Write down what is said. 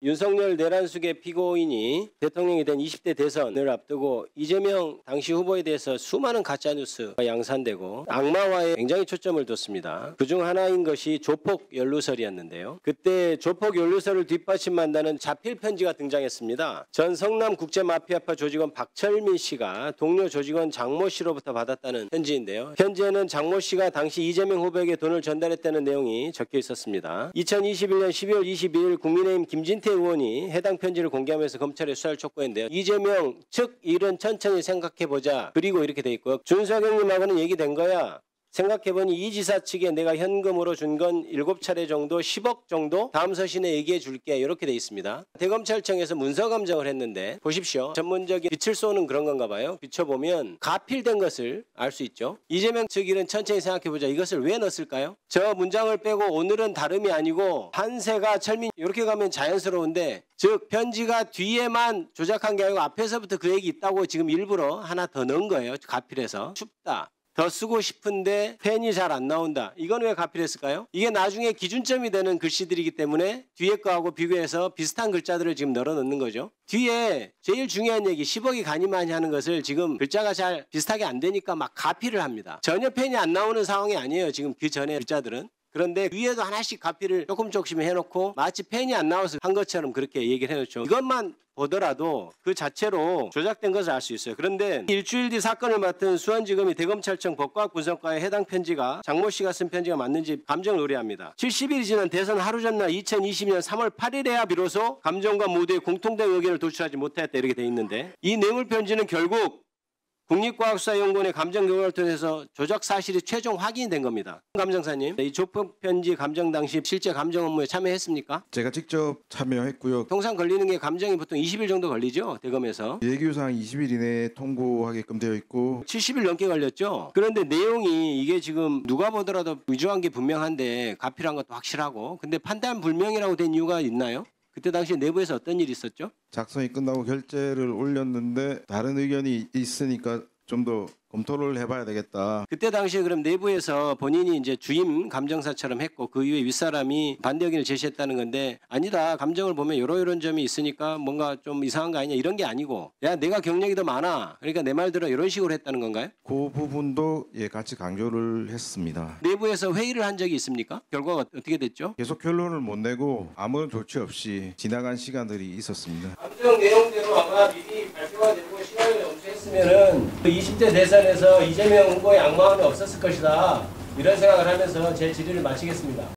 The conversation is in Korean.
윤석열 내란숙의 피고인이 대통령이 된 20대 대선을 앞두고 이재명 당시 후보에 대해서 수많은 가짜뉴스가 양산되고 악마화에 굉장히 초점을 뒀습니다. 그중 하나인 것이 조폭 연루설이었는데요. 그때 조폭 연루설을 뒷받침한다는 자필 편지가 등장했습니다. 전 성남국제마피아파 조직원 박철민 씨가 동료 조직원 장모 씨로부터 받았다는 편지인데요. 편지에는 장모 씨가 당시 이재명 후보에게 돈을 전달했다는 내용이 적혀 있었습니다. 2021년 12월 22일 국민의힘 김진태 의원이 해당 편지를 공개하면서 검찰에 수사를 촉구했는데요. 이재명 측 일은 천천히 생각해보자. 그리고 이렇게 돼 있고요. 준석영님하고는 얘기된 거야. 생각해보니 이 지사 측에 내가 현금으로 준 건 7차례 정도 10억 정도 다음 서신에 얘기해 줄게 이렇게 돼 있습니다. 대검찰청에서 문서 감정을 했는데 보십시오. 전문적인 빛을 쏘는 그런 건가 봐요. 비춰보면 가필된 것을 알 수 있죠. 이재명 측 일은 천천히 생각해보자. 이것을 왜 넣었을까요? 저 문장을 빼고 오늘은 다름이 아니고 한세가 철민 이렇게 가면 자연스러운데 즉 편지가 뒤에만 조작한 게 아니고 앞에서부터 그 얘기 있다고 지금 일부러 하나 더 넣은 거예요. 가필해서 춥다. 더 쓰고 싶은데 펜이 잘 안 나온다. 이건 왜 가필했을까요? 이게 나중에 기준점이 되는 글씨들이기 때문에 뒤에 거하고 비교해서 비슷한 글자들을 지금 널어 넣는 거죠. 뒤에 제일 중요한 얘기 10억이 가니마니 하는 것을 지금 글자가 잘 비슷하게 안 되니까 막 가필을 합니다. 전혀 펜이 안 나오는 상황이 아니에요. 지금 그 전에 글자들은. 그런데 위에도 하나씩 가필을 조금 해놓고 마치 펜이 안 나와서 한 것처럼 그렇게 얘기를 해놓죠. 이것만 보더라도 그 자체로 조작된 것을 알 수 있어요. 그런데 일주일 뒤 사건을 맡은 수원지검이 대검찰청 법과학 분석과에 해당 편지가 장모 씨가 쓴 편지가 맞는지 감정을 의뢰합니다. 70일이 지난 대선 하루 전날 2020년 3월 8일에야 비로소 감정과 모두의 공통된 의견을 도출하지 못했다 이렇게 돼 있는데 이 뇌물 편지는 결국 국립과학수사연구원의 감정 결과를 통해서 조작 사실이 최종 확인이 된 겁니다. 감정사님, 이 조폭 편지 감정 당시 실제 감정 업무에 참여했습니까? 제가 직접 참여했고요. 통상 걸리는 게 감정이 보통 20일 정도 걸리죠? 대검에서. 예규상 20일 이내에 통보하게끔 되어 있고 70일 넘게 걸렸죠? 그런데 내용이 이게 지금 누가 보더라도 위조한 게 분명한데 가필한 것도 확실하고 근데 판단 불명이라고 된 이유가 있나요? 그때 당시 내부에서 어떤 일이 있었죠? 작성이 끝나고 결재를 올렸는데 다른 의견이 있으니까 좀 더 검토를 해봐야 되겠다. 그때 당시에 그럼 내부에서 본인이 이제 주임 감정사처럼 했고 그 이후에 윗사람이 반대 의견을 제시했다는 건데 아니다. 감정을 보면 이런 점이 있으니까 뭔가 좀 이상한 거 아니냐 이런 게 아니고 야 내가 경력이 더 많아. 그러니까 내 말 들어 이런 식으로 했다는 건가요? 그 부분도 같이 강조를 했습니다. 내부에서 회의를 한 적이 있습니까? 결과가 어떻게 됐죠? 계속 결론을 못 내고 아무런 조치 없이 지나간 시간들이 있었습니다. 감정 내용대로 아마 미리 발표가 되고 시간을 연수했으면은 그 20대 대선에서 이재명 후보의 악마함이 없었을 것이다. 이런 생각을 하면서 제 질의를 마치겠습니다.